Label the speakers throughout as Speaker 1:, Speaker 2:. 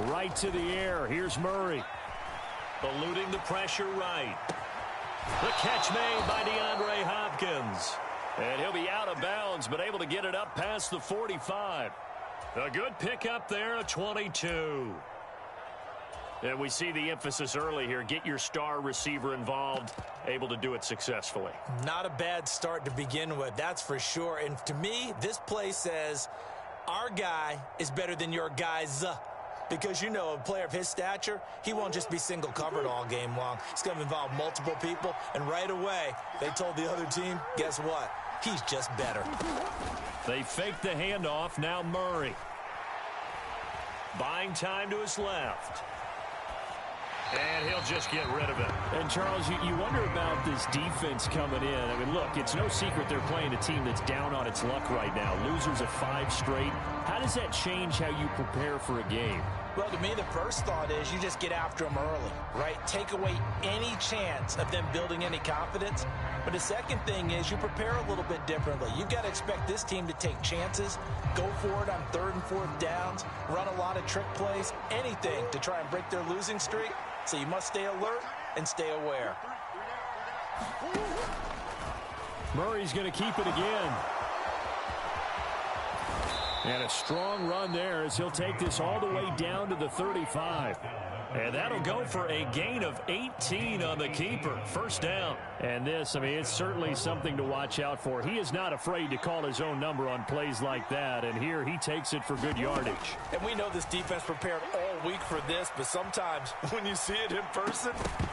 Speaker 1: Right to the air. Here's Murray. Eluding the pressure right. The catch made by DeAndre Hopkins. And he'll be out of bounds, but able to get it up past the 45. A good pickup there, a 22. And we see the emphasis early here. Get your star receiver involved, able to do it successfully.
Speaker 2: Not a bad start to begin with, that's for sure. And to me, this play says our guy is better than your guys. Because, you know, a player of his stature, he won't just be single covered all game long. He's going to involve multiple people. And right away, they told the other team, guess what? He's just better.
Speaker 1: They fake the handoff. Now Murray. Buying time to his left. And he'll just get rid of it.
Speaker 3: And, Charles, you wonder about this defense coming in. I mean, look, it's no secret they're playing a team that's down on its luck right now. Losers of 5 straight. How does that change how you prepare for a game?
Speaker 2: Well, to me, the first thought is you just get after them early, right? Take away any chance of them building any confidence. But the second thing is you prepare a little bit differently. You've got to expect this team to take chances, go for it on 3rd and 4th downs, run a lot of trick plays, anything to try and break their losing streak. So you must stay alert and stay aware.
Speaker 3: Murray's going to keep it again.
Speaker 1: And a strong run there as he'll take this all the way down to the 35. And that'll go for a gain of 18 on the keeper. First down.
Speaker 3: And this, I mean, it's certainly something to watch out for. He is not afraid to call his own number on plays like that. And here he takes it for good yardage.
Speaker 2: And we know this defense prepared all week for this, but sometimes when you see it in person,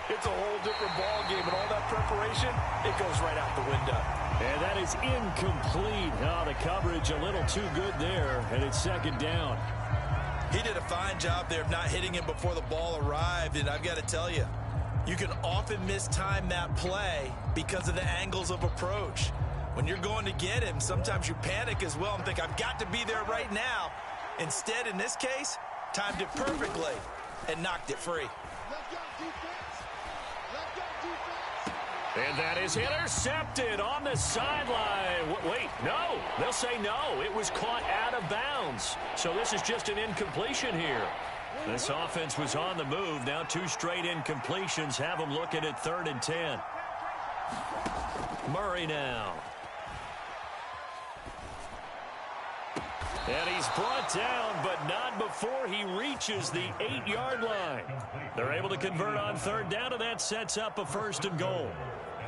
Speaker 2: it's a whole different ball game. And all that preparation, it goes right out the window.
Speaker 3: And that is incomplete. Oh, the coverage a little too good there, and it's 2nd down.
Speaker 2: He did a fine job there of not hitting him before the ball arrived, and I've got to tell you, you can often mistime that play because of the angles of approach. When you're going to get him, sometimes you panic as well and think, I've got to be there right now. Instead, in this case, timed it perfectly and knocked it free.
Speaker 1: And that is intercepted on the sideline. Wait, no. They'll say no. It was caught out of bounds. So this is just an incompletion here. This offense was on the move. Now 2 straight incompletions have them looking at 3rd and 10. Murray now. And he's brought down, but not before he reaches the 8-yard line. They're able to convert on 3rd down, and that sets up a 1st and goal.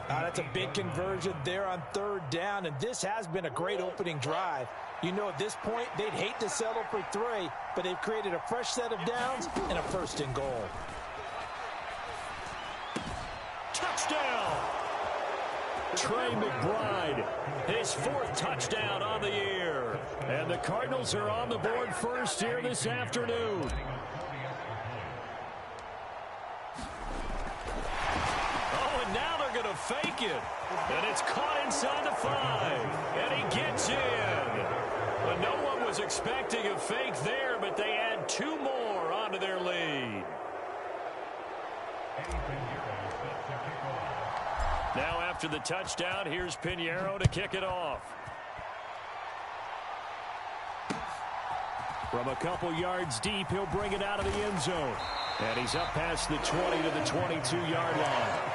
Speaker 2: That's a big conversion there on 3rd down, and this has been a great opening drive. You know, at this point, they'd hate to settle for 3, but they've created a fresh set of downs and a 1st and goal.
Speaker 1: Touchdown! Trey McBride, his 4th touchdown on the year. And the Cardinals are on the board first here this afternoon. To fake it, and it's caught inside the 5, and he gets in. But no one was expecting a fake there, but they add 2 more onto their lead. Now after the touchdown, here's Pinheiro to kick it off.
Speaker 3: From a couple yards deep, he'll bring it out of the end zone. And he's up past the 20 to the 22-yard line.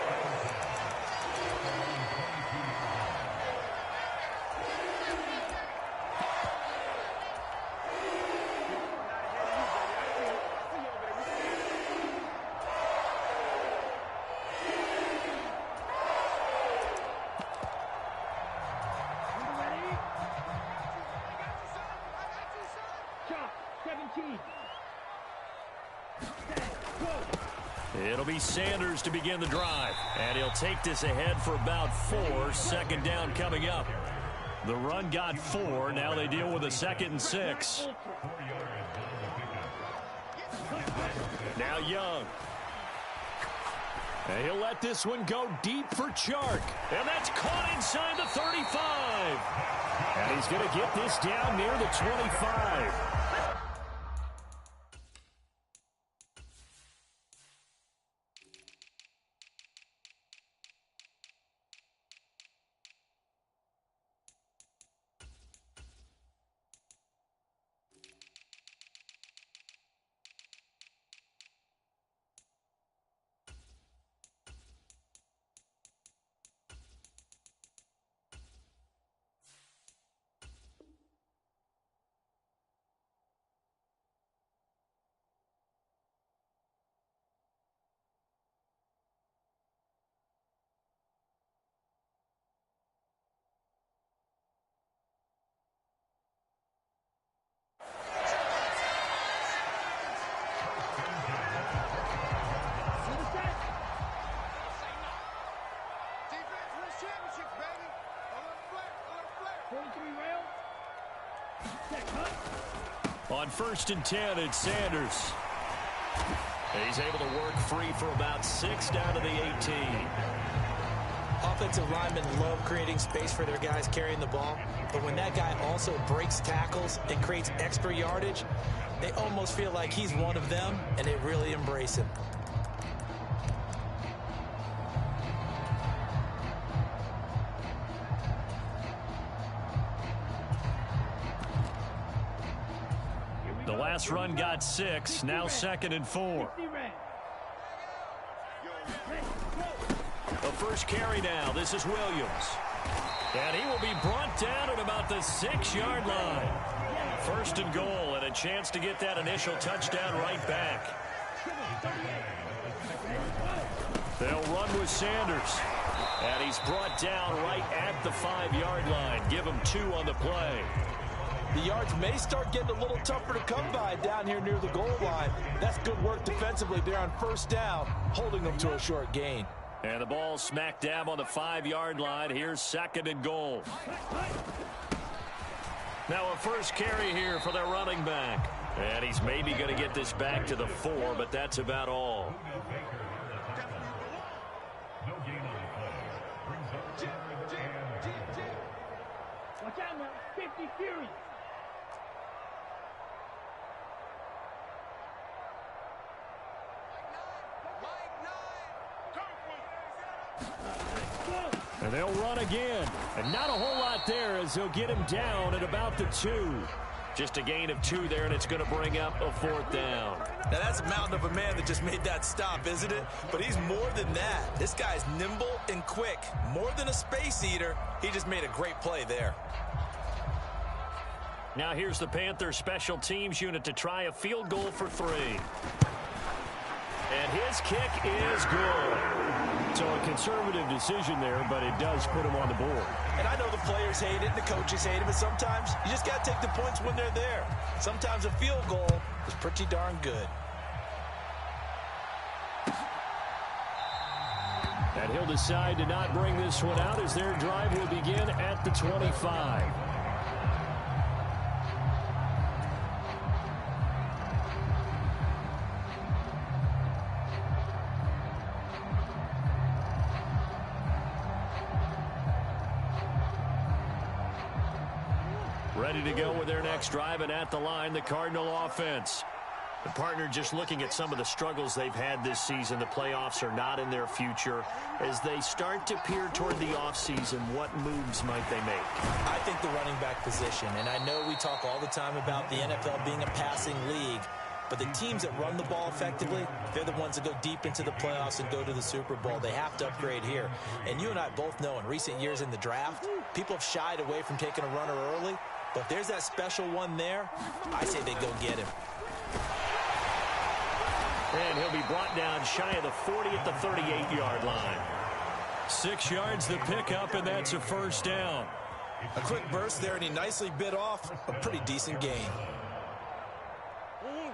Speaker 1: It'll be Sanders to begin the drive. And he'll take this ahead for about 4. 2nd down coming up. The run got 4. Now they deal with a 2nd and 6. Now Young. And he'll let this one go deep for Chark. And that's caught inside the 35.
Speaker 3: And he's going to get this down near the 25.
Speaker 1: On 1st and 10, it's Sanders. He's able to work free for about 6 down to the 18.
Speaker 2: Offensive linemen love creating space for their guys carrying the ball, but when that guy also breaks tackles and creates extra yardage, they almost feel like he's one of them, and they really embrace him.
Speaker 1: The last run got 6, now 2nd and 4. The first carry now. This is Williams. And he will be brought down at about the 6-yard line. 1st and goal, and a chance to get that initial touchdown right back. They'll run with Sanders. And he's brought down right at the 5-yard line. Give him 2 on the play.
Speaker 2: The yards may start getting a little tougher to come by down here near the goal line. That's good work defensively there on 1st down, holding them to a short gain.
Speaker 1: And the ball smack dab on the 5-yard line. Here's 2nd and goal. Now a first carry here for their running back. And he's maybe going to get this back to the 4, but that's about all.
Speaker 4: Watch out now, 50 Fury.
Speaker 3: And they'll run again. And not a whole lot there as they'll get him down at about the 2.
Speaker 1: Just a gain of 2 there, and it's going to bring up a 4th down.
Speaker 2: Now that's a mountain of a man that just made that stop, isn't it? But he's more than that. This guy's nimble and quick. More than a space eater, he just made a great play there.
Speaker 1: Now here's the Panthers special teams unit to try a field goal for 3. And his kick is good.
Speaker 3: So a conservative decision there, but it does put him on the board.
Speaker 2: And I know the players hate it and the coaches hate it, but sometimes you just got to take the points when they're there. Sometimes a field goal is pretty darn good.
Speaker 3: And he'll decide to not bring this one out as their drive will begin at the 25.
Speaker 1: Ready to go with their next drive, and at the line, the Cardinal offense. The partner just looking at some of the struggles they've had this season. The playoffs are not in their future. As they start to peer toward the offseason, what moves might they make?
Speaker 2: I think the running back position, and I know we talk all the time about the NFL being a passing league, but the teams that run the ball effectively, they're the ones that go deep into the playoffs and go to the Super Bowl. They have to upgrade here. And you and I both know in recent years in the draft, people have shied away from taking a runner early. But if there's that special one there, I say they go get him.
Speaker 1: And he'll be brought down shy of the 40 at the 38-yard line. 6 yards the pickup, and that's a 1st down.
Speaker 2: A quick burst there, and he nicely bit off a pretty decent gain.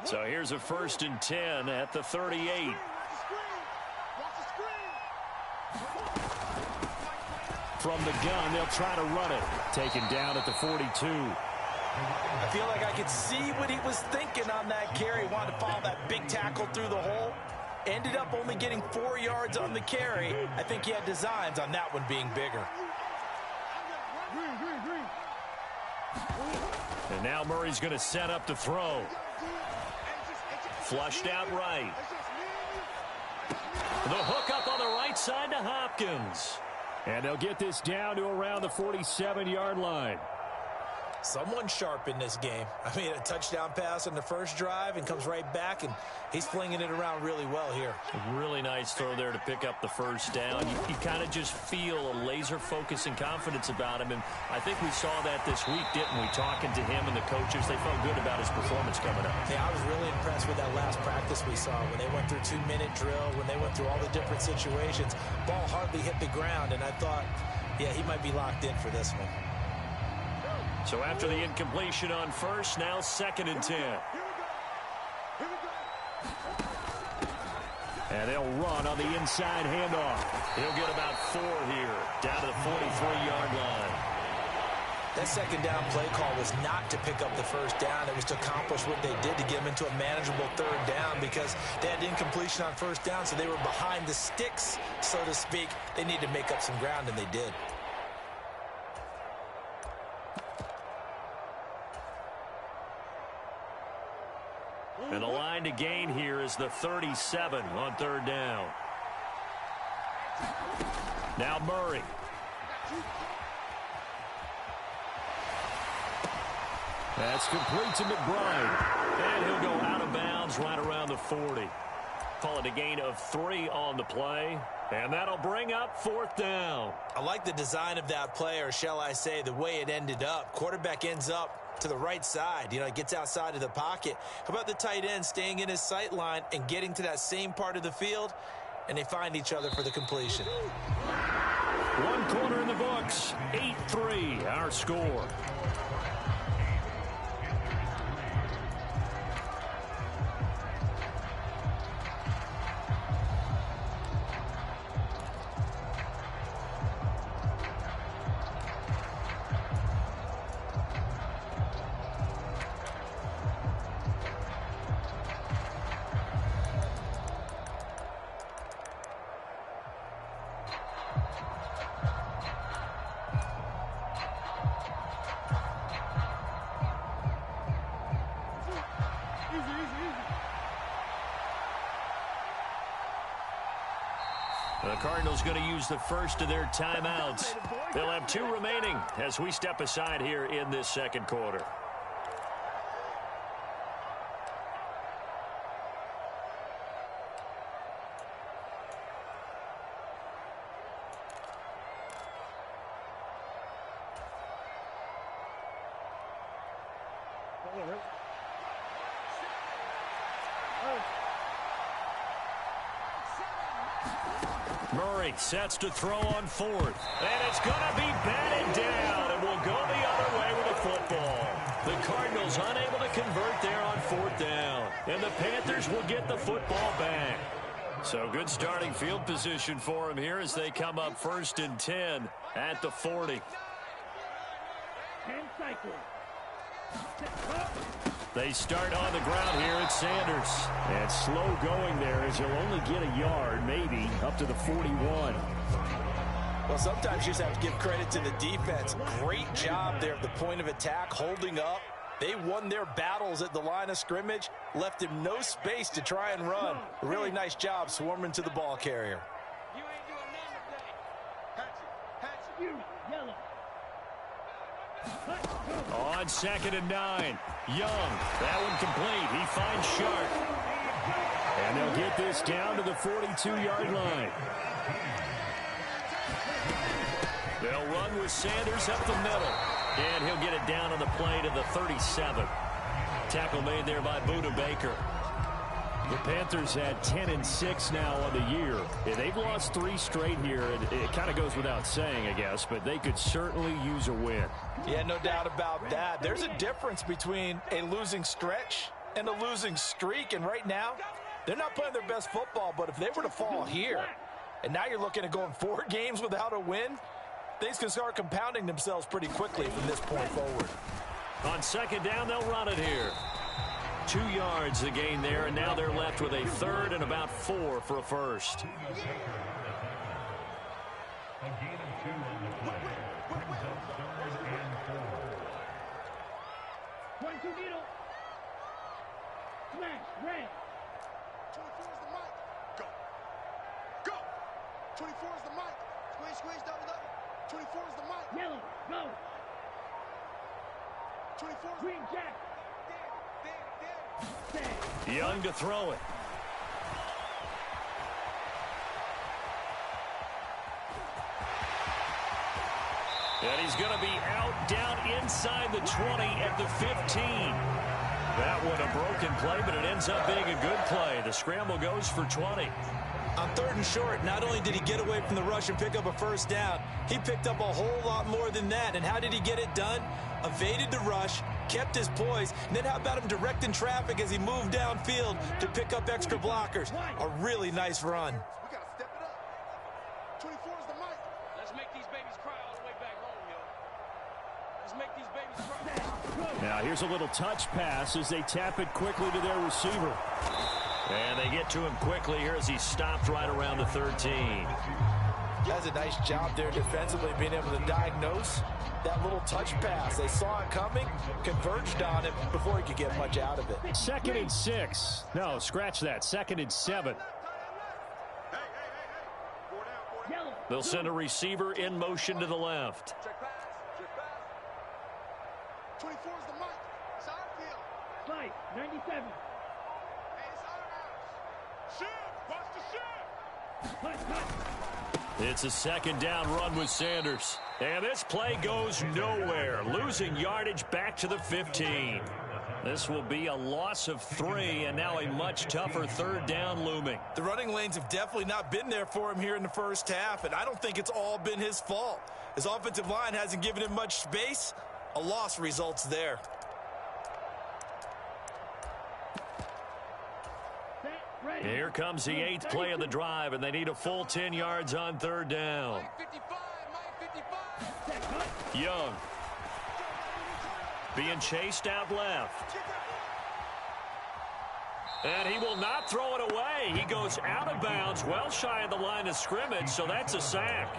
Speaker 1: So here's a 1st and 10 at the 38.
Speaker 3: From the gun, they'll try to run it. Taken down at the 42.
Speaker 2: I feel like I could see what he was thinking on that carry. Wanted to follow that big tackle through the hole. Ended up only getting 4 yards on the carry. I think he had designs on that one being bigger.
Speaker 1: And now Murray's going to set up to throw. Flushed out right. The hook up on the right side to Hopkins.
Speaker 3: And they'll get this down to around the 47-yard line.
Speaker 2: Someone sharp in this game. I mean, a touchdown pass on the first drive and comes right back, and he's flinging it around really well here.
Speaker 1: A really nice throw there to pick up the 1st down. You kind of just feel a laser focus and confidence about him, and I think we saw that this week, didn't we? Talking to him and the coaches, they felt good about his performance coming up.
Speaker 2: Yeah, I was really impressed with that last practice we saw when they went through 2-minute drill, when they went through all the different situations. Ball hardly hit the ground, and I thought, yeah, he might be locked in for this one.
Speaker 1: So after the incompletion on 1st, now 2nd and 10.
Speaker 3: And they'll run on the inside handoff.
Speaker 1: He'll get about 4 here, down to the 43-yard line.
Speaker 2: That second down play call was not to pick up the first down. It was to accomplish what they did to get them into a manageable third down because they had incompletion on first down, so they were behind the sticks, so to speak. They needed to make up some ground, and they did.
Speaker 1: And the line to gain here is the 37 on third down. Now Murray. That's complete to McBride. And he'll go out of bounds right around the 40. Call it a gain of 3 on the play. And that'll bring up fourth down.
Speaker 2: I like the design of that play, or shall I say the way it ended up. Quarterback ends up to the right side. You know, it gets outside of the pocket. How about the tight end staying in his sight line and getting to that same part of the field? And they find each other for the completion.
Speaker 1: One quarter in the books. 8-3, our score. The Cardinals going to use the first of their timeouts. They'll have 2 remaining as we step aside here in this second quarter. Murray sets to throw on fourth. And it's going to be batted down and will go the other way with the football. The Cardinals unable to convert there on fourth down. And the Panthers will get the football back. So good starting field position for them here as they come up 1st and 10 at the 40. They start on the ground here at Sanders.
Speaker 3: And slow going there as he'll only get a yard, maybe, up to the 41.
Speaker 2: Well, sometimes you just have to give credit to the defense. Great job there at the point of attack, holding up. They won their battles at the line of scrimmage, left him no space to try and run. A really nice job swarming to the ball carrier.
Speaker 4: You ain't doing nothing today. Hatch it. You, yellow.
Speaker 1: On 2nd and 9, Young. That one complete. He finds Sharp.
Speaker 3: And they'll get this down to the 42-yard line.
Speaker 1: They'll run with Sanders up the middle. And he'll get it down on the play to the 37. Tackle made there by Budda Baker.
Speaker 3: The Panthers had 10-6 now on the year. Yeah, they've lost 3 straight here. It kind of goes without saying, I guess, but they could certainly use a win.
Speaker 2: Yeah, no doubt about that. There's a difference between a losing stretch and a losing streak, and right now, they're not playing their best football, but if they were to fall here, and now you're looking at going 4 games without a win, things can start compounding themselves pretty quickly from this point forward.
Speaker 1: On 2nd down, they'll run it here. 2 yards the gain there, and now they're left with a 3rd and about 4 for a first.
Speaker 5: A gain of 2 on the play. Brings up 3rd and 4.
Speaker 4: 1-2 needle. Smash, red.
Speaker 6: 24 is the mic. Go. Go. 24 is the mic. Squeeze, squeeze, double, double. 24 is the mic.
Speaker 4: Yellow, go.
Speaker 6: 24 is
Speaker 4: Green jack.
Speaker 1: Young to throw it. And he's going to be out down inside the 20 at the 15. That one a broken play, but it ends up being a good play. The scramble goes for 20.
Speaker 2: On 3rd and short, not only did he get away from the rush and pick up a first down, he picked up a whole lot more than that. And how did he get it done? Evaded the rush, kept his poise, and then how about him directing traffic as he moved downfield to pick up extra blockers? A really nice run.
Speaker 6: we got to step it up. 24 is the mic.
Speaker 4: Let's make these babies cry all the way back home, yo. Let's make these babies cry.
Speaker 3: Now here's a little touch pass as they tap it quickly to their receiver.
Speaker 1: And they get to him quickly here as he stopped right around the 13.
Speaker 2: Does a nice job there defensively, being able to diagnose that little touch pass. They saw it coming, converged on it before he could get much out of it.
Speaker 3: 2nd and 6. No, scratch that. 2nd and 7.
Speaker 1: They'll send a receiver in motion to the left.
Speaker 6: Check pass. 24 is the mic. It's our field.
Speaker 4: Slide, 97.
Speaker 6: Hey, it's our house. Shift. Watch the shift.
Speaker 4: Cut, cut.
Speaker 1: It's a 2nd down run with Sanders. And this play goes nowhere. Losing yardage back to the 15. This will be a loss of 3, and now a much tougher 3rd down looming.
Speaker 2: The running lanes have definitely not been there for him here in the first half, and I don't think it's all been his fault. His offensive line hasn't given him much space. A loss results there.
Speaker 1: Here comes the 8th play of the drive, and they need a full 10 yards on 3rd down.
Speaker 6: Mike 55.
Speaker 1: Young being chased out left. And he will not throw it away. He goes out of bounds, well shy of the line of scrimmage, so that's a sack.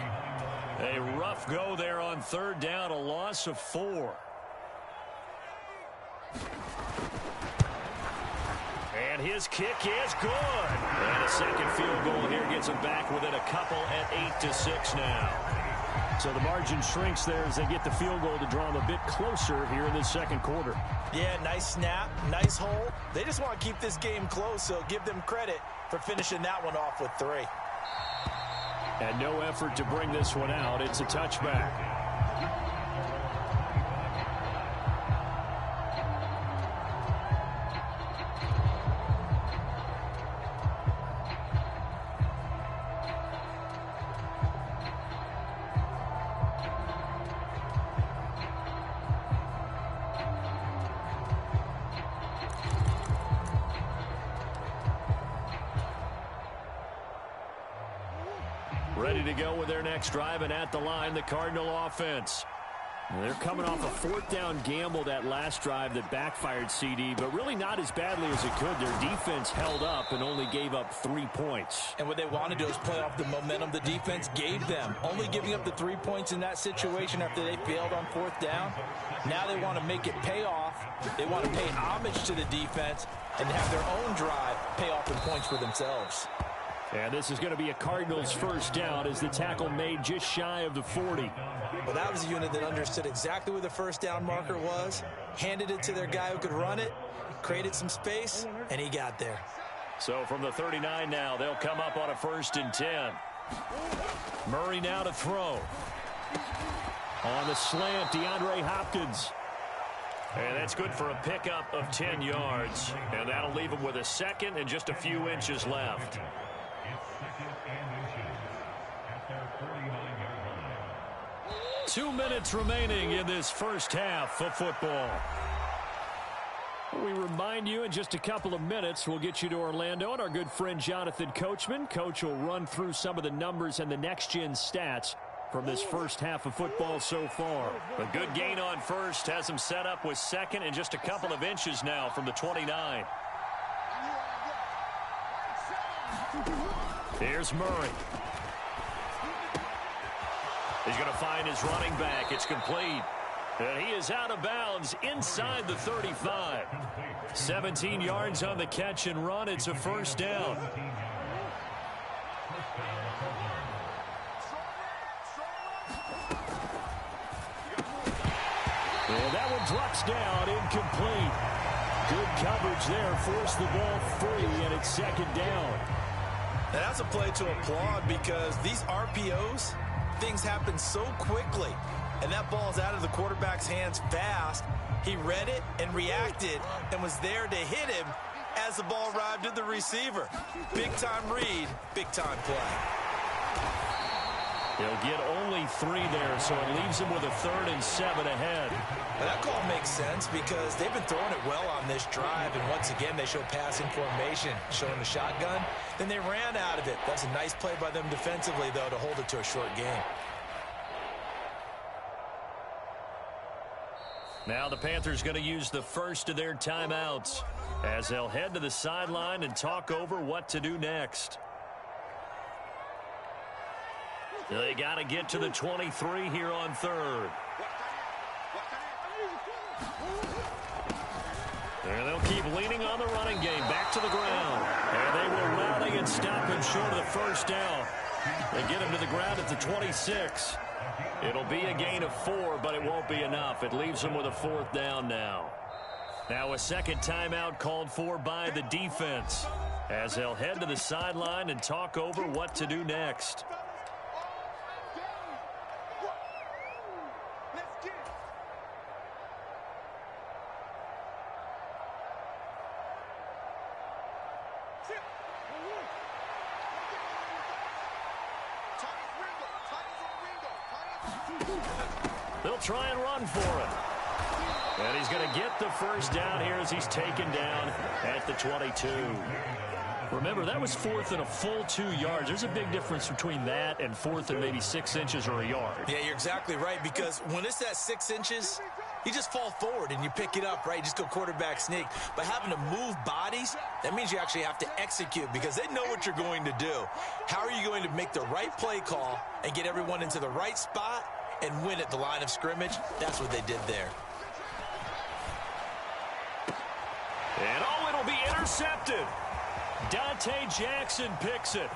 Speaker 1: A rough go there on 3rd down, a loss of 4. And his kick is good. And a second field goal here gets him back within a couple at 8-6 now.
Speaker 3: So the margin shrinks there as they get the field goal to draw them a bit closer here in this 2nd quarter.
Speaker 2: Yeah, nice snap, nice hold. They just want to keep this game close, so give them credit for finishing that one off with 3.
Speaker 3: And no effort to bring this one out. It's a touchback. Ready to go with their next drive, and at the line, the Cardinal offense. They're coming off a 4th down gamble that last drive that backfired, CD, but really not as badly as it could. Their defense held up and only gave up 3 points.
Speaker 2: And what they want to do is play off the momentum the defense gave them. Only giving up the 3 points in that situation after they failed on 4th down. Now they want to make it pay off. They want to pay homage to the defense and have their own drive pay off in points for themselves.
Speaker 3: And this is going to be a Cardinals 1st down as the tackle made just shy of the 40.
Speaker 2: Well, that was a unit that understood exactly where the 1st down marker was, handed it to their guy who could run it, created some space, and he got there.
Speaker 1: So from the 39 now, they'll come up on a 1st and 10. Murray now to throw. On the slant, DeAndre Hopkins. And that's good for a pickup of 10 yards. And that'll leave him with a 2nd and just a few inches left. 2 minutes remaining in this first half of football. We remind you in just a couple of minutes we'll get you to Orlando and our good friend Jonathan Coachman. Coach will run through some of the numbers and the next-gen stats from this first half of football so far. A good gain on 1st has him set up with 2nd and just a couple of inches now from the 29. Here's Murray. He's going to find his running back. It's complete. And he is out of bounds inside the 35. 17 yards on the catch and run. It's a 1st down. And that one drops down, incomplete. Good coverage there, forced the ball free, and it's 2nd down.
Speaker 2: Now that's a play to applaud because these RPOs, things happen so quickly. And that ball's out of the quarterback's hands fast. He read it and reacted and was there to hit him as the ball arrived at the receiver. Big-time read, big-time play.
Speaker 1: He'll get only 3 there, so it leaves him with a 3rd and 7 ahead.
Speaker 2: Now that call makes sense because they've been throwing it well on this drive, and once again they show passing formation, showing the shotgun. Then they ran out of it. That's a nice play by them defensively, though, to hold it to a short game.
Speaker 1: Now the Panthers going to use the first of their timeouts as they'll head to the sideline and talk over what to do next. They got to get to the 23 here on third. And they'll keep leaning on the running game. Back to the ground. And they will rally and stop him short of the first down. They get him to the ground at the 26. It'll be a gain of 4, but it won't be enough. It leaves them with a 4th down now. Now a second timeout called for by the defense as they'll head to the sideline and talk over what to do next. They'll try and run for it. And he's going to get the first down here as he's taken down at the 22. Remember, that was 4th and a full 2 yards. There's a big difference between that and 4th and maybe 6 inches or a yard.
Speaker 2: Yeah, you're exactly right, because when it's at 6 inches, you just fall forward and you pick it up, right? You just go quarterback sneak. But having to move bodies, that means you actually have to execute because they know what you're going to do. How are you going to make the right play call and get everyone into the right spot and win at the line of scrimmage? That's what they did there.
Speaker 1: And oh, it'll be intercepted. Dante Jackson picks it.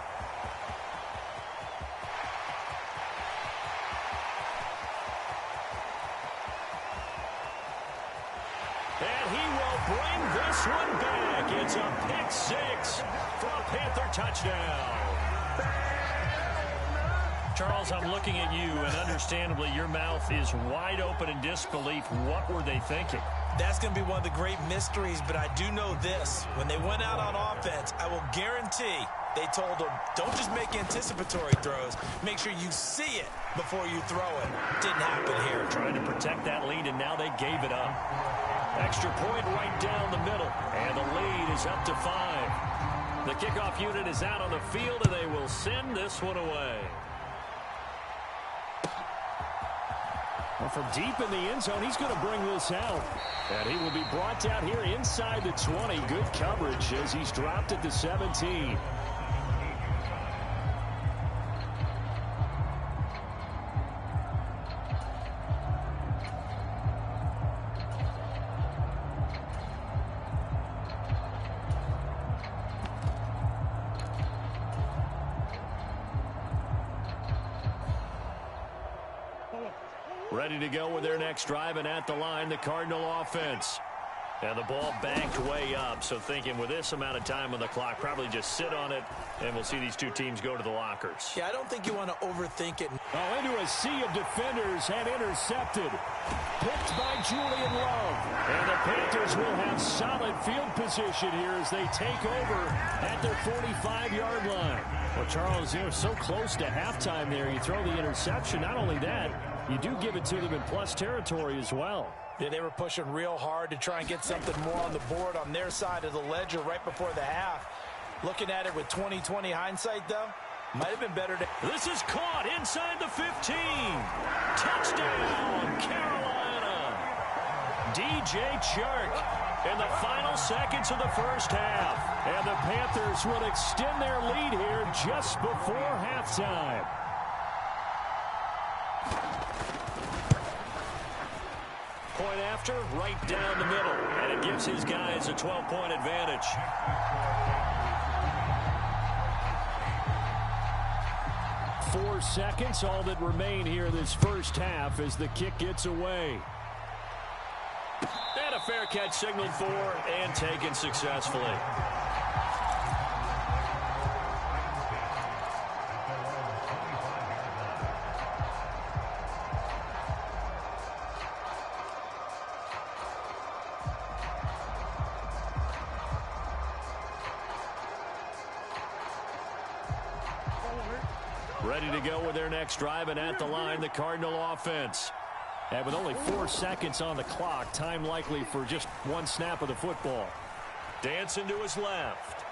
Speaker 1: And he will bring this one back. It's a pick 6 for a Panther touchdown. Charles, I'm looking at you, and understandably, your mouth is wide open in disbelief. What were they thinking?
Speaker 2: That's going to be one of the great mysteries, but I do know this. When they went out on offense, I will guarantee they told them, don't just make anticipatory throws. Make sure you see it before you throw it. Didn't happen here.
Speaker 1: Trying to protect that lead, and now they gave it up. Extra point right down the middle, and the lead is up to 5. The kickoff unit is out on the field, and they will send this one away. Well, from deep in the end zone, he's going to bring this out. And he will be brought down here inside the 20. Good coverage as he's dropped at the 17. Ready to go with their next drive, and at the line, the Cardinal offense. And the ball banked way up, so thinking with this amount of time on the clock, probably just sit on it, and we'll see these two teams go to the lockers.
Speaker 2: Yeah, I don't think you want to overthink it.
Speaker 3: Oh, into a sea of defenders and intercepted. Picked by Julian Love. And the Panthers will have solid field position here as they take over at their 45-yard line. Well, Charles, you're so close to halftime there. You throw the interception. Not only that, you do give it to them in plus territory as well.
Speaker 2: Yeah, they were pushing real hard to try and get something more on the board on their side of the ledger right before the half. Looking at it with 20/20 hindsight, though, might have been better to...
Speaker 1: This is caught inside the 15. Touchdown, Carolina. DJ Chark in the final seconds of the first half. And the Panthers will extend their lead here just before halftime. Point after, right down the middle. And it gives his guys a 12-point advantage.
Speaker 3: Four seconds, all that remain here this first half as the kick gets away.
Speaker 1: And a fair catch signaled for and taken successfully. Ready to go with their next drive, and at the line, the Cardinal offense. And with only 4 seconds on the clock, time likely for just one snap of the football. Dancing to his left.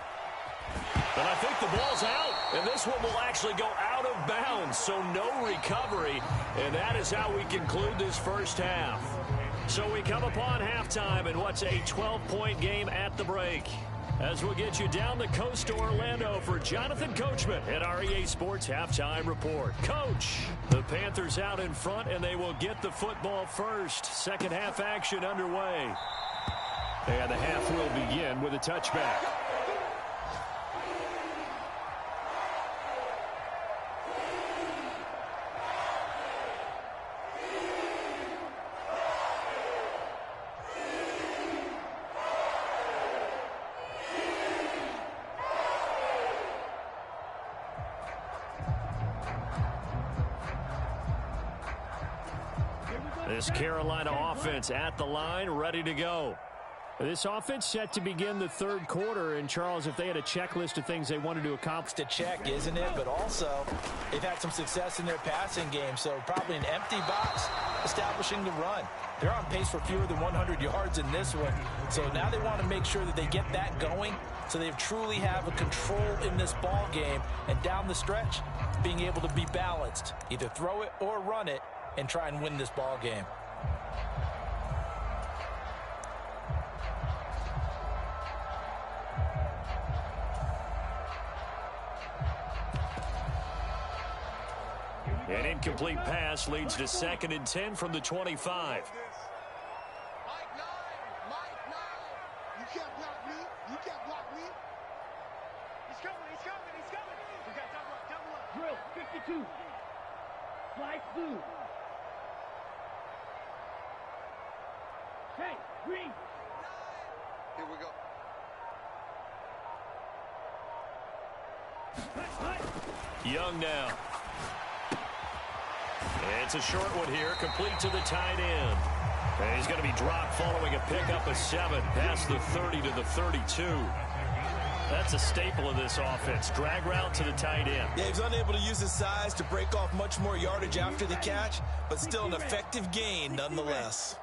Speaker 1: And I think the ball's out. And this one will actually go out of bounds, so no recovery. And that is how we conclude this first half. So we come upon halftime in what's a 12-point game at the break. As we'll get you down the coast to Orlando for Jonathan Coachman at our EA Sports Halftime Report. Coach, the Panthers out in front, and they will get the football first. Second half action underway. And the half will begin with a touchback. This Carolina offense at the line, ready to go. This offense set to begin the third quarter. And, Charles, if they had a checklist of things they wanted to accomplish.
Speaker 2: To check, isn't it? But also, they've had some success in their passing game, so probably an empty box establishing the run. They're on pace for fewer than 100 yards in this one. So now they want to make sure that they get that going so they truly have a control in this ball game. And down the stretch, being able to be balanced, either throw it or run it, and try and win this ball game.
Speaker 1: An incomplete pass leads to 2nd and 10 from the 25.
Speaker 6: Mike 9. You can't block me. You can't block me.
Speaker 4: He's coming. We got double up. Drill, 52. Flight blue. Hey, green.
Speaker 6: Here we go.
Speaker 1: Young now. It's a short one here, complete to the tight end. And he's going to be dropped following a pickup of 7 past the 30 to the 32. That's a staple of this offense. Drag route to the tight end.
Speaker 2: Yeah, he's unable to use his size to break off much more yardage after the catch, but still an effective gain nonetheless.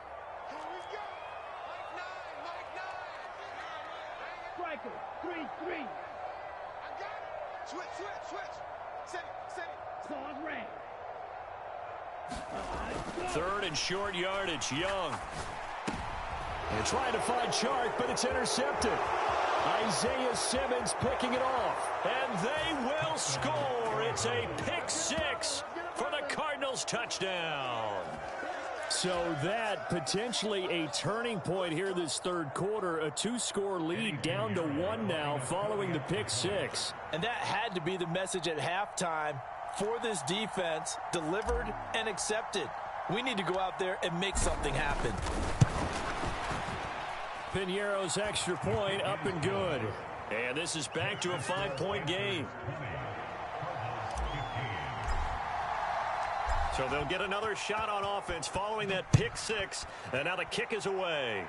Speaker 4: Striker, 3-3.
Speaker 6: I got it. Switch. Set it.
Speaker 4: Claws ran.
Speaker 1: 3rd and short yardage, Young. They're trying to find Chark, but it's intercepted. Isaiah Simmons picking it off, and they will score. It's a pick 6 for the Cardinals touchdown. So that potentially a turning point here this third quarter, a 2-score lead down to 1 now following the pick 6.
Speaker 2: And that had to be the message at halftime for this defense, delivered and accepted. We need to go out there and make something happen.
Speaker 1: Piñeiro's extra point up and good. And this is back to a 5-point game. So they'll get another shot on offense following that pick 6. And now the kick is away.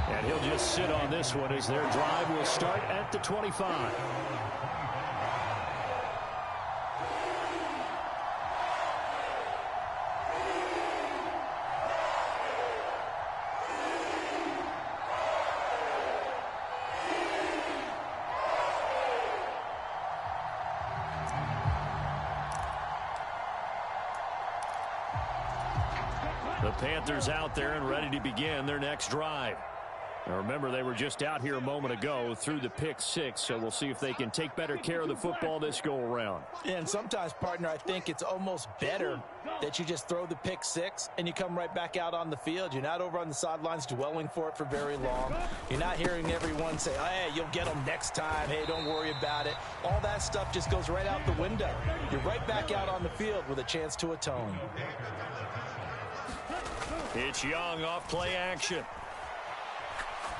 Speaker 1: And he'll just sit on this one as their drive will start at the 25. The Panthers out there and ready to begin their next drive. Now remember, they were just out here a moment ago through the pick 6, so we'll see if they can take better care of the football this go-around.
Speaker 2: And sometimes, partner, I think it's almost better that you just throw the pick 6 and you come right back out on the field. You're not over on the sidelines dwelling for it for very long. You're not hearing everyone say, hey, you'll get them next time. Hey, don't worry about it. All that stuff just goes right out the window. You're right back out on the field with a chance to atone.
Speaker 1: It's Young off play action.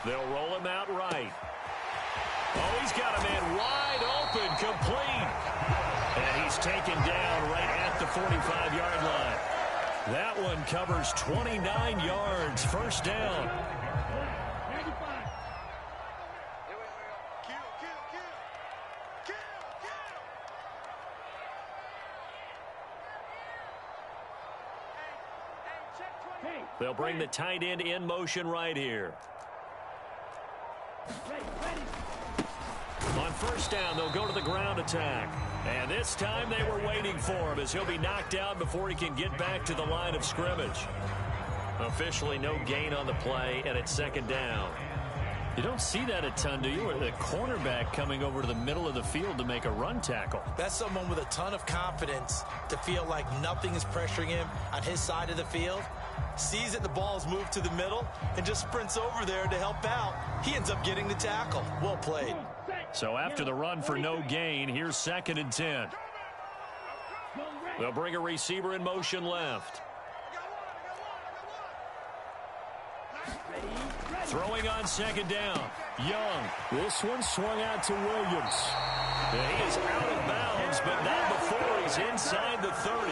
Speaker 1: They'll roll him out right. Oh, he's got a man wide open, complete. And he's taken down right at the 45-yard line. That one covers 29 yards, first down. They'll bring the tight end in motion right here. On first down, they'll go to the ground attack. And this time they were waiting for him as he'll be knocked down before he can get back to the line of scrimmage. Officially no gain on the play, and it's second down. You don't see that a ton, do you? Or the cornerback coming over to the middle of the field to make a run tackle.
Speaker 2: That's someone with a ton of confidence to feel like nothing is pressuring him on his side of the field. Sees that the ball's moved to the middle and just sprints over there to help out. He ends up getting the tackle. Well played.
Speaker 1: So after the run for no gain, here's 2nd and 10. They'll bring a receiver in motion left. Throwing on 2nd down. Young. This one swung out to Williams. He is out of bounds, but not before he's inside the 30.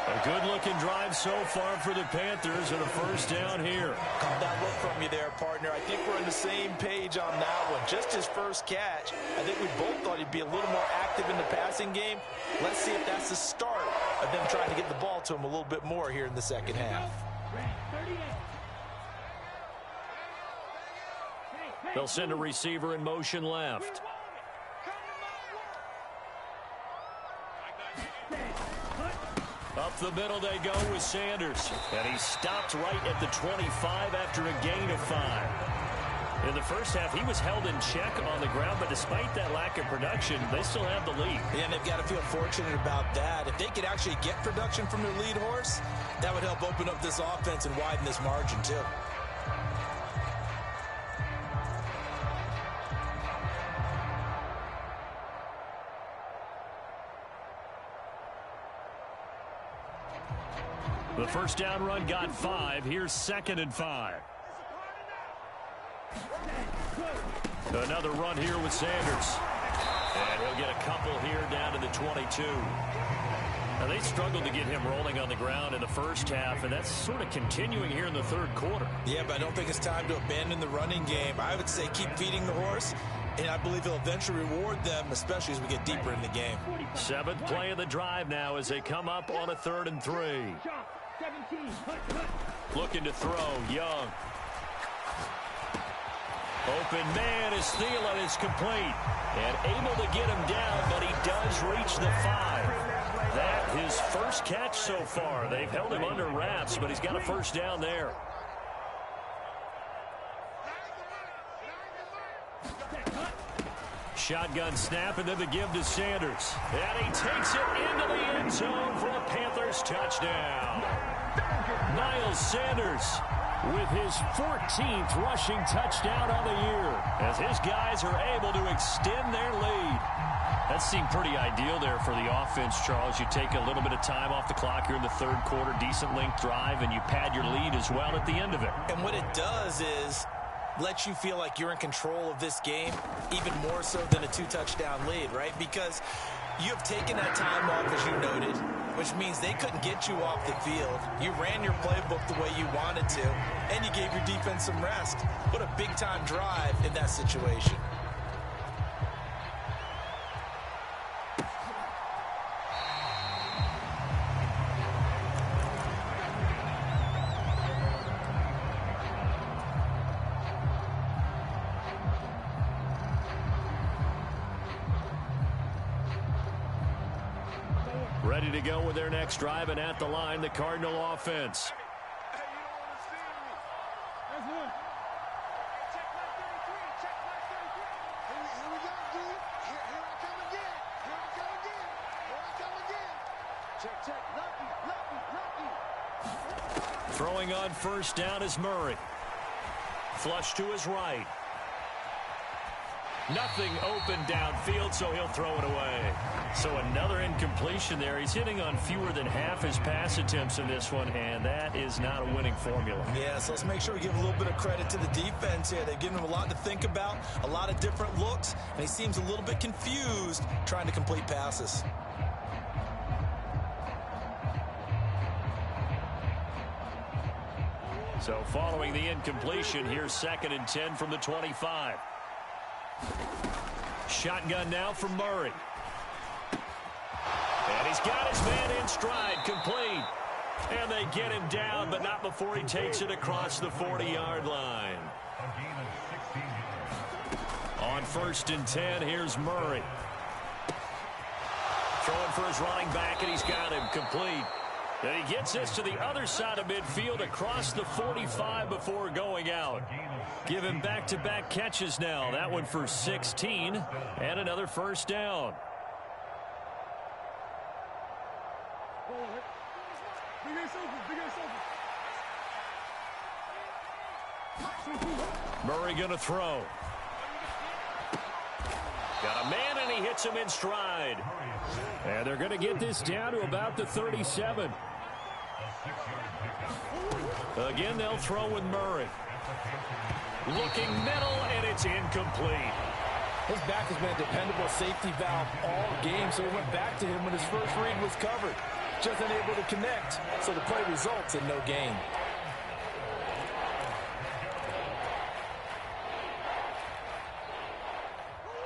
Speaker 1: A good-looking drive so far for the Panthers and a first down here.
Speaker 2: Caught that look from you there, partner. I think we're on the same page on that one. Just his first catch. I think we both thought he'd be a little more active in the passing game. Let's see if that's the start of them trying to get the ball to him a little bit more here in the second half.
Speaker 1: They'll send a receiver in motion left. Up the middle they go with Sanders. And he stopped right at the 25 after a gain of 5. In the first half, he was held in check on the ground, but despite that lack of production, they still have the lead.
Speaker 2: Yeah, and they've got to feel fortunate about that. If they could actually get production from their lead horse, that would help open up this offense and widen this margin, too.
Speaker 1: The first down run got 5. Here's 2nd and 5. Another run here with Sanders. And he'll get a couple here down to the 22. Now, they struggled to get him rolling on the ground in the first half, and that's sort of continuing here in the third quarter.
Speaker 2: Yeah, but I don't think it's time to abandon the running game. I would say keep feeding the horse, and I believe he'll eventually reward them, especially as we get deeper in the game.
Speaker 1: 7th play of the drive now as they come up on a 3rd and 3. Looking to throw, Young. Open man is Thielen is complete. And able to get him down, but he does reach the 5. That his first catch so far. They've held him under wraps, but he's got a first down there. Shotgun snap, and then the give to Sanders. And he takes it into the end zone for a Panthers touchdown. Miles Sanders with his 14th rushing touchdown on the year as his guys are able to extend their lead. That seemed pretty ideal there for the offense, Charles. You take a little bit of time off the clock here in the third quarter, decent length drive, and you pad your lead as well at the end of it.
Speaker 2: And what it does is let you feel like you're in control of this game, even more so than a 2-touchdown lead, right? Because you have taken that time off, as you noted, which means they couldn't get you off the field. You ran your playbook the way you wanted to, and you gave your defense some rest. What a big-time drive in that situation.
Speaker 1: Ready to go with their next drive, and at the line, the Cardinal offense.
Speaker 6: Hey, you don't understand me. That's one. Check my 33. Check my 33. Here we go, dude. Here I come again. Here I come again. Here I come again. Check. Lucky.
Speaker 1: Throwing on first down is Murray. Flush to his right. Nothing open downfield, so he'll throw it away. So another incompletion there. He's hitting on fewer than half his pass attempts in this one, and that is not a winning formula.
Speaker 2: Yeah, so let's make sure we give a little bit of credit to the defense here. They've given him a lot to think about, a lot of different looks, and he seems a little bit confused trying to complete passes.
Speaker 1: So following the incompletion, here's 2nd and 10 from the 25. Shotgun now from Murray. And he's got his man in stride, complete. And they get him down, but not before he takes it across the 40-yard line. On 1st and 10, here's Murray. Throwing for his running back, and he's got him complete. And he gets this to the other side of midfield across the 45 before going out. Give him back-to-back catches now. That one for 16 and another first down. Murray going to throw. Got a man, and he hits him in stride. And they're going to get this down to about the 37. Again, they'll throw with Murray. Looking middle, and it's incomplete.
Speaker 2: His back has been a dependable safety valve all game, so he went back to him when his first read was covered. Just unable to connect, so the play results in no gain.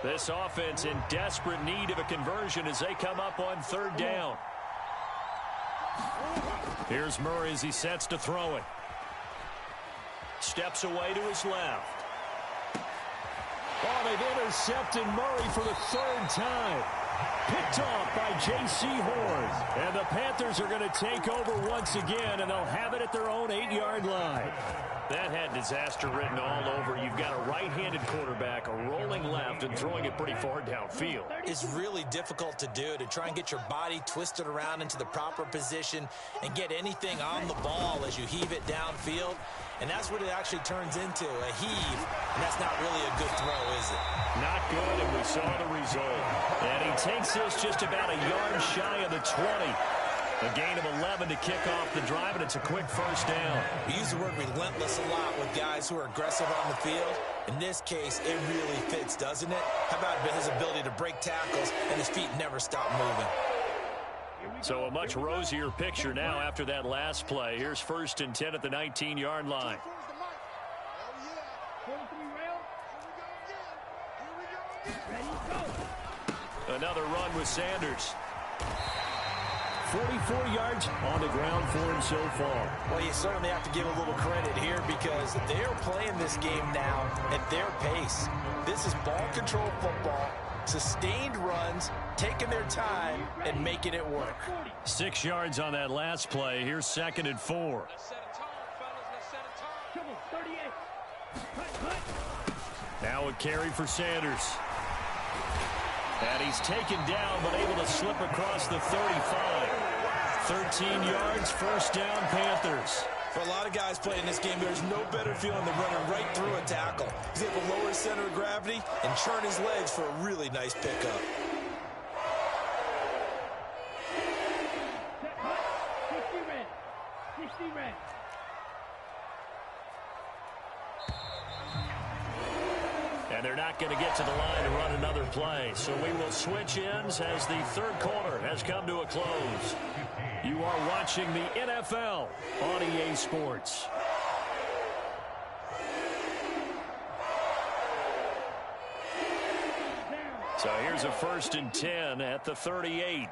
Speaker 1: This offense in desperate need of a conversion as they come up on 3rd down. Here's Murray as he sets to throw it. Steps away to his left. Oh, they've intercepted Murray for the 3rd time. Picked off by J.C. Horn. And the Panthers are going to take over once again, and they'll have it at their own 8-yard line. That had disaster written all over. You've got a right-handed quarterback, a rolling left, and throwing it pretty far downfield.
Speaker 2: It's really difficult to do, to try and get your body twisted around into the proper position and get anything on the ball as you heave it downfield. And that's what it actually turns into, a heave. And that's not really a good throw, is it?
Speaker 1: Not good, and we saw the result. And he takes this just about a yard shy of the 20. A gain of 11 to kick off the drive, and it's a quick first down.
Speaker 2: We use the word relentless a lot with guys who are aggressive on the field. In this case, it really fits, doesn't it? How about his ability to break tackles and his feet never stop moving?
Speaker 1: So a much rosier picture now after that last play. Here's 1st and 10 at the 19-yard line. Another run with Sanders. 44 yards on the ground for him so far.
Speaker 2: Well, you certainly have to give a little credit here because they're playing this game now at their pace. This is ball control football, sustained runs, taking their time, and making it work.
Speaker 1: 6 yards on that last play. Here's 2nd and 4. Now a carry for Sanders. And he's taken down, but able to slip across the 35. 13 yards, first down, Panthers.
Speaker 2: For a lot of guys playing this game, there's no better feeling than running right through a tackle. He's able to lower his center of gravity and churn his legs for a really nice pickup.
Speaker 1: And they're not going to get to the line to run another play. So we will switch ends as the 3rd quarter has come to a close. You are watching the NFL on EA Sports. So here's a 1st and 10 at the 38.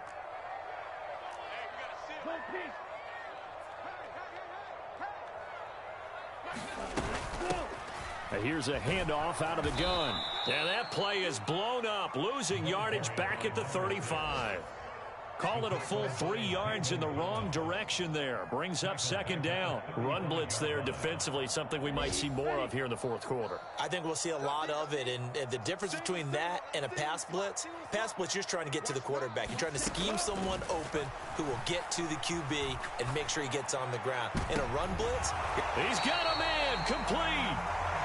Speaker 1: Here's a handoff out of the gun. And that play is blown up, losing yardage back at the 35. Call it a full 3 yards in the wrong direction there. Brings up 2nd down. Run blitz there defensively, something we might see more of here in the 4th quarter.
Speaker 2: I think we'll see a lot of it, and the difference between that and a pass blitz, you're just trying to get to the quarterback. You're trying to scheme someone open who will get to the QB and make sure he gets on the ground. In a run blitz,
Speaker 1: he's got a man, complete.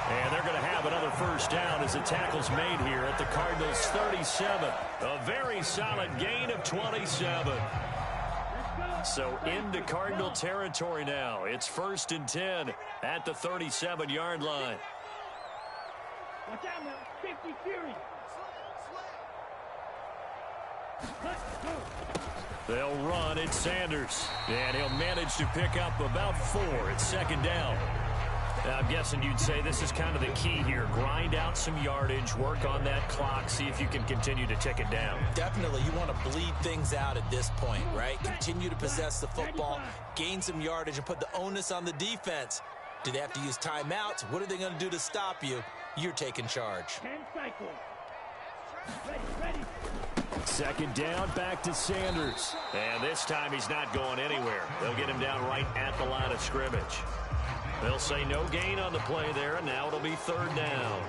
Speaker 1: And they're going to have another first down as the tackle's made here at the Cardinals' 37. A very solid gain of 27. So into Cardinal territory now. It's 1st and 10 at the 37-yard line.
Speaker 4: Watch out now, 50 Fury.
Speaker 1: They'll run. It's Sanders. And he'll manage to pick up about 4. It's 2nd down. I'm guessing you'd say this is kind of the key here. Grind out some yardage, work on that clock, see if you can continue to tick it down.
Speaker 2: Definitely. You want to bleed things out at this point, right? Continue to possess the football, gain some yardage, and put the onus on the defense. Do they have to use timeouts? What are they going to do to stop you? you're taking charge.
Speaker 4: 10 cycles. Ready.
Speaker 3: Second down, back to Sanders.
Speaker 1: And this time he's not going anywhere. They'll get him down right at the line of scrimmage. They'll say no gain on the play there, and now it'll be third down.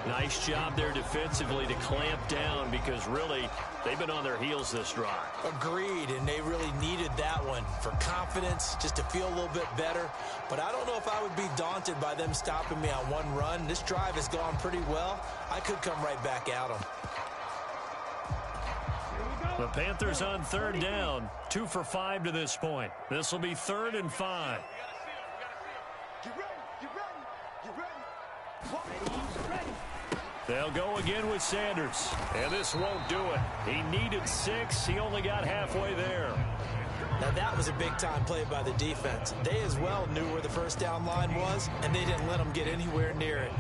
Speaker 1: Nice job there defensively to clamp down because really they've been on their heels this drive.
Speaker 2: Agreed, and they really needed that one for confidence, just to feel a little bit better. But I don't know if I would be daunted by them stopping me on one run. This drive has gone pretty well. I could come right back at them.
Speaker 1: The Panthers on third down, 2 for 5 to this point. This will be 3rd and 5. They'll go again with Sanders. And this won't do it. He needed 6. He only got halfway there.
Speaker 2: Now that was a big-time play by the defense. They as well knew where the first down line was, and they didn't let them get anywhere near it.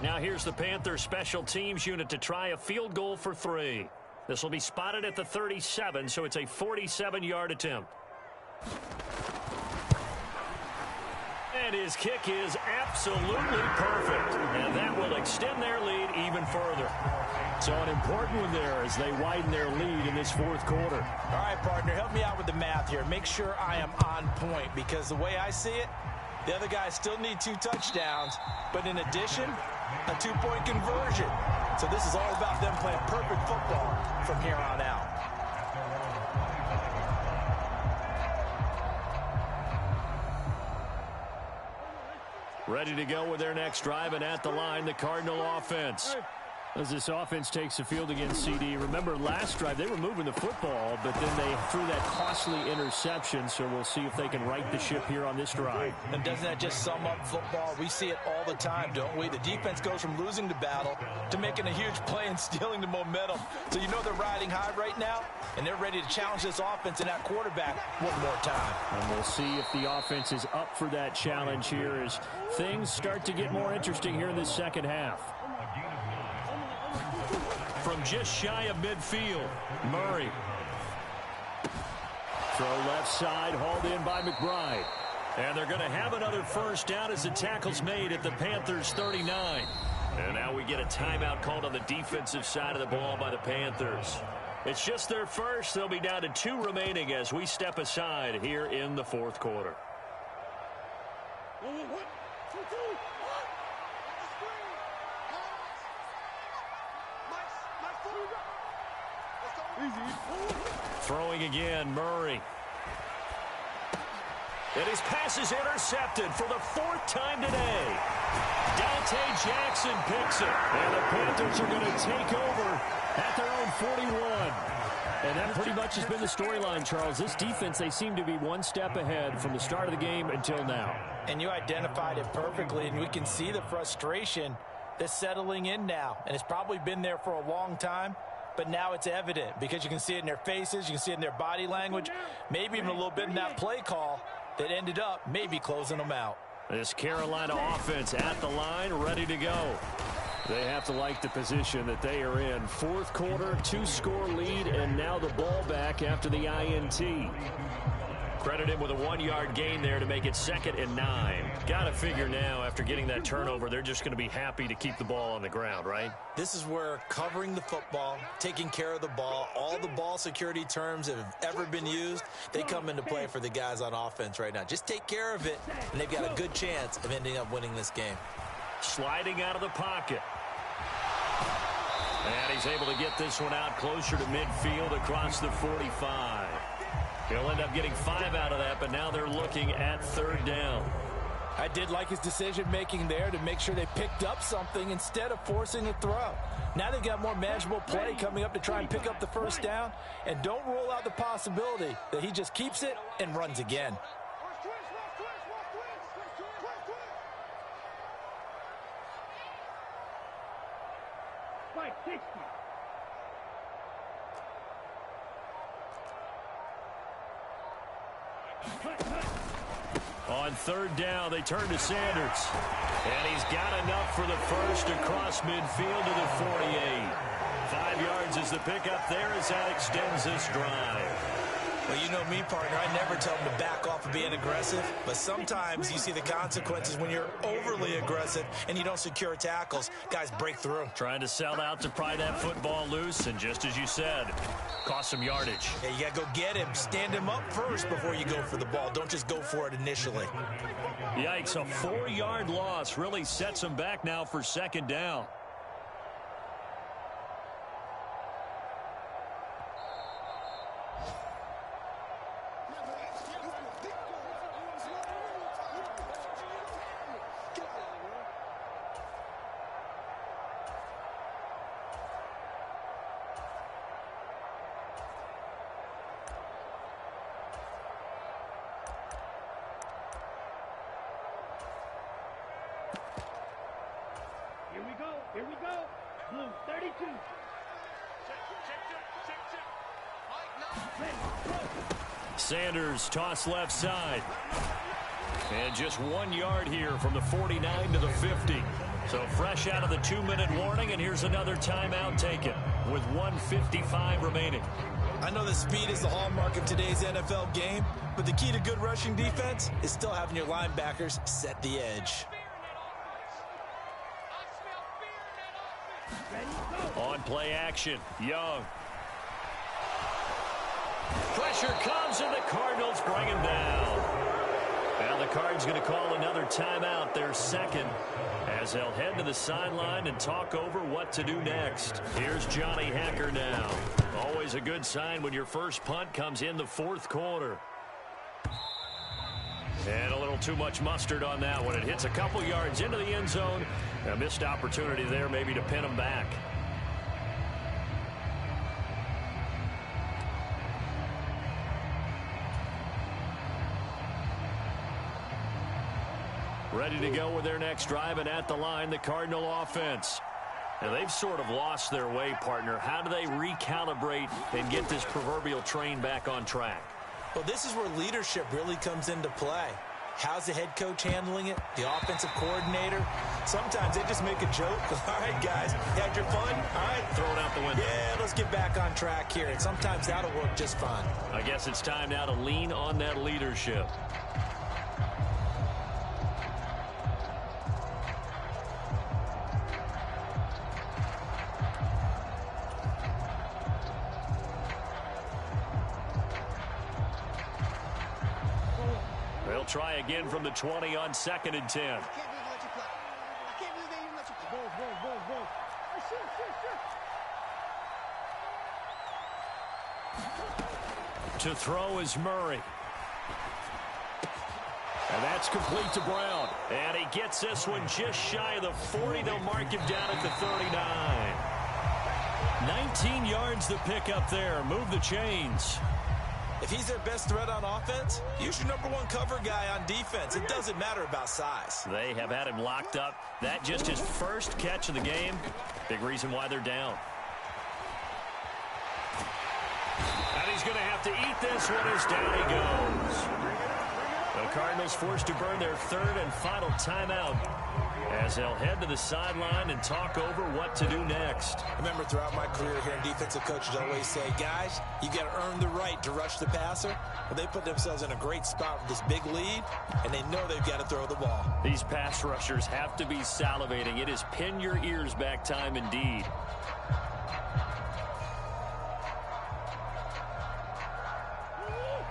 Speaker 1: Now here's the Panthers special teams unit to try a field goal for 3. This will be spotted at the 37, so it's a 47-yard attempt. And his kick is absolutely perfect. And that will extend their lead even further.
Speaker 3: So an important one there as they widen their lead in this fourth quarter.
Speaker 2: All right, partner, help me out with the math here. Make sure I am on point, because the way I see it, the other guys still need 2 touchdowns, but in addition, a 2-point conversion. So this is all about them playing perfect football from here on out.
Speaker 1: Ready to go with their next drive, and at the line, the Cardinal offense.
Speaker 3: As this offense takes the field against CD, remember last drive they were moving the football, but then they threw that costly interception, so we'll see if they can right the ship here on this drive.
Speaker 2: And doesn't that just sum up football? We see it all the time, don't we? The defense goes from losing the battle to making a huge play and stealing the momentum. So you know they're riding high right now, and they're ready to challenge this offense and that quarterback one more time.
Speaker 3: And we'll see if the offense is up for that challenge here as things start to get more interesting here in this second half.
Speaker 1: From just shy of midfield, Murray.
Speaker 3: Throw left side, hauled in by McBride.
Speaker 1: And they're going to have another first down as the tackle's made at the Panthers' 39. And now we get a timeout called on the defensive side of the ball by the Panthers. It's just their first. They'll be down to 2 remaining as we step aside here in the fourth quarter. Throwing again, Murray. And his pass is intercepted for the 4th time today. Dante Jackson picks it. And the Panthers are going to take over at their own 41.
Speaker 3: And that pretty much has been the storyline, Charles. This defense, they seem to be one step ahead from the start of the game until now.
Speaker 2: And you identified it perfectly, and we can see the frustration that's settling in now. And it's probably been there for a long time. But now it's evident because you can see it in their faces, you can see it in their body language, maybe even a little bit in that play call that ended up maybe closing them out.
Speaker 1: This Carolina offense at the line, ready to go.
Speaker 3: They have to like the position that they are in. Fourth quarter, 2-score lead, and now the ball back after the INT.
Speaker 1: Credit him with a 1-yard gain there to make it 2nd and 9. Got to figure now, after getting that turnover, they're just going to be happy to keep the ball on the ground, right?
Speaker 2: This is where covering the football, taking care of the ball, all the ball security terms that have ever been used, they come into play for the guys on offense right now. Just take care of it, and they've got a good chance of ending up winning this game.
Speaker 1: Sliding out of the pocket. And he's able to get this one out closer to midfield across the 45. He'll end up getting 5 out of that, but now they're looking at 3rd down.
Speaker 2: I did like his decision-making there to make sure they picked up something instead of forcing a throw. Now they've got more manageable play coming up to try and pick up the first down, and don't rule out the possibility that he just keeps it and runs again.
Speaker 1: On 3rd down, they turn to Sanders. And he's got enough for the first across midfield to the 48. 5 yards is the pickup there as that extends this drive.
Speaker 2: Well, you know me, partner. I never tell them to back off of being aggressive, but sometimes you see the consequences when you're overly aggressive and you don't secure tackles. Guys break through.
Speaker 3: Trying to sell out to pry that football loose, and just as you said, cost some yardage.
Speaker 2: Yeah, you got to go get him. Stand him up first before you go for the ball. Don't just go for it initially.
Speaker 3: Yikes, a 4-yard loss really sets him back now for second down.
Speaker 4: Here we go. Blue 32.
Speaker 3: Sanders toss left side. And just 1 yard here from the 49 to the 50. So fresh out of the 2-minute warning, and here's another timeout taken with 1:55 remaining.
Speaker 2: I know that speed is the hallmark of today's NFL game, but the key to good rushing defense is still having your linebackers set the edge.
Speaker 3: On play action, Young. Pressure comes, and the Cardinals bring him down. Now the Cards going to call another timeout, their second, as they'll head to the sideline and talk over what to do next. Here's Johnny Hekker now. Always a good sign when your first punt comes in the fourth quarter. And a little too much mustard on that one. It hits a couple yards into the end zone. A missed opportunity there maybe to pin him back. Ready to go with their next drive, and at the line, the Cardinal offense. And they've sort of lost their way, partner. How do they recalibrate and get this proverbial train back on track?
Speaker 2: Well, this is where leadership really comes into play. How's the head coach handling it? The offensive coordinator? Sometimes they just make a joke. All right, guys, you had your fun? All right.
Speaker 3: Throw it out the window.
Speaker 2: Yeah, let's get back on track here. And sometimes that'll work just fine.
Speaker 3: I guess it's time now to lean on that leadership. They'll try again from the 20 on 2nd and 10.
Speaker 6: I can't believe they let you play. I can't believe they even let you play. Whoa. Shoot.
Speaker 3: To throw is Murray. And that's complete to Brown. And he gets this one just shy of the 40. They'll mark him down at the 39. 19 yards to pick up there. Move the chains.
Speaker 2: If he's their best threat on offense, use your #1 cover guy on defense. It doesn't matter about size.
Speaker 3: They have had him locked up. That just his first catch of the game. Big reason why they're down. And he's going to have to eat this one as down he goes. The Cardinals forced to burn their third and final timeout as they'll head to the sideline and talk over what to do next.
Speaker 2: I remember throughout my career here, defensive coaches always say, guys, you got to earn the right to rush the passer. Well, they put themselves in a great spot with this big lead, and they know they've got to throw the ball.
Speaker 3: These pass rushers have to be salivating. It is pin your ears back time indeed.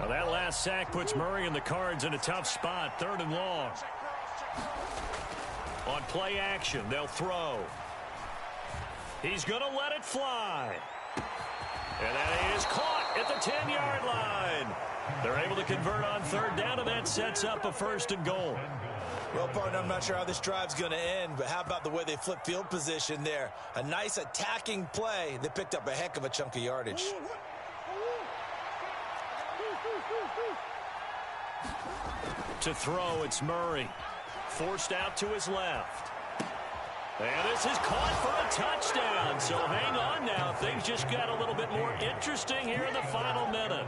Speaker 3: Well, that last sack puts Murray and the Cards in a tough spot. 3rd and long. On play action, they'll throw. He's going to let it fly. And that is caught at the 10-yard line. They're able to convert on 3rd down, and that sets up a 1st and goal.
Speaker 2: Well, partner, I'm not sure how this drive's going to end, but how about the way they flip field position there? A nice attacking play. They picked up a heck of a chunk of yardage.
Speaker 3: To throw, it's Murray. Forced out to his left. And this is caught for a touchdown. So hang on now. Things just got a little bit more interesting here in the final minute.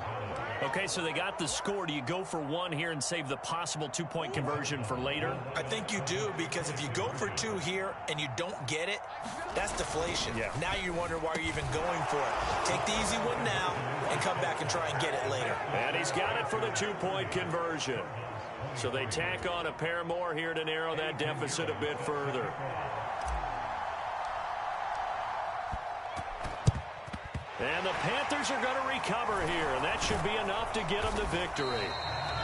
Speaker 3: Okay, so they got the score. Do you go for one here and save the possible 2-point conversion for later?
Speaker 2: I think you do, because if you go for 2 here and you don't get it, that's deflation.
Speaker 3: Yeah.
Speaker 2: Now you wonder why you're even going for it. Take the easy one now, and come back and try and get it later.
Speaker 1: And he's got it for the two-point conversion. So they tack on a pair more here to narrow that deficit a bit further. And the Panthers are going to recover here, and that should be enough to get them the victory.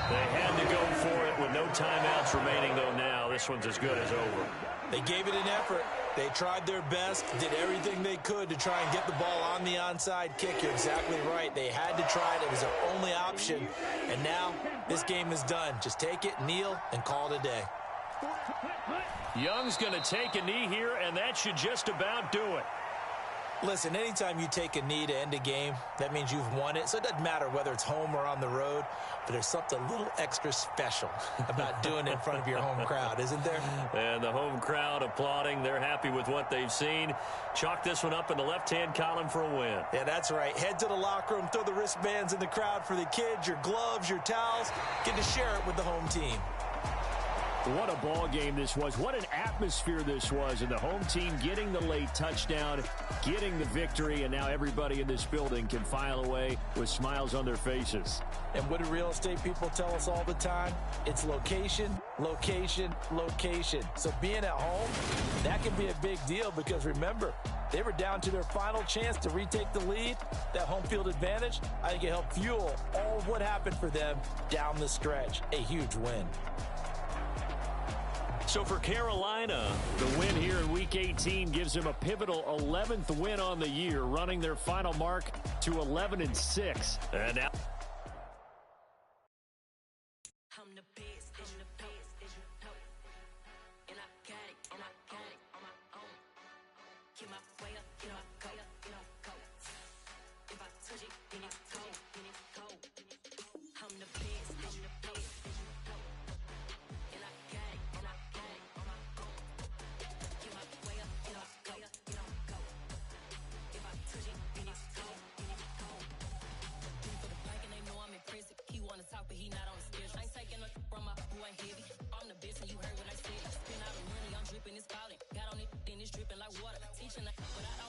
Speaker 1: They had to go for it with no timeouts remaining, though now this one's as good as over.
Speaker 2: They gave it an effort. They tried their best, did everything they could to try and get the ball on the onside kick. You're exactly right. They had to try it. It was their only option. And now this game is done. Just take it, kneel, and call it a day.
Speaker 1: Young's going to take a knee here, and that should just about do it.
Speaker 2: Listen, anytime you take a knee to end a game, that means you've won it. So it doesn't matter whether it's home or on the road, but there's something a little extra special about doing it in front of your home crowd, isn't there?
Speaker 1: And the home crowd applauding. They're happy with what they've seen. Chalk this one up in the left-hand column for a win.
Speaker 2: Yeah, that's right. Head to the locker room, throw the wristbands in the crowd for the kids, your gloves, your towels. Get to share it with the home team.
Speaker 3: What a ball game this was. What an atmosphere this was. And the home team getting the late touchdown, getting the victory, and now everybody in this building can file away with smiles on their faces.
Speaker 2: And what do real estate people tell us all the time? It's location, location, location. So being at home, that can be a big deal because remember, they were down to their final chance to retake the lead. That home field advantage, I think it helped fuel all of what happened for them down the stretch. A huge win.
Speaker 1: So for Carolina, the win here in Week 18 gives them a pivotal 11th win on the year, running their final mark to 11-6. And now
Speaker 7: Got on it, then it's dripping like water. Teaching, but I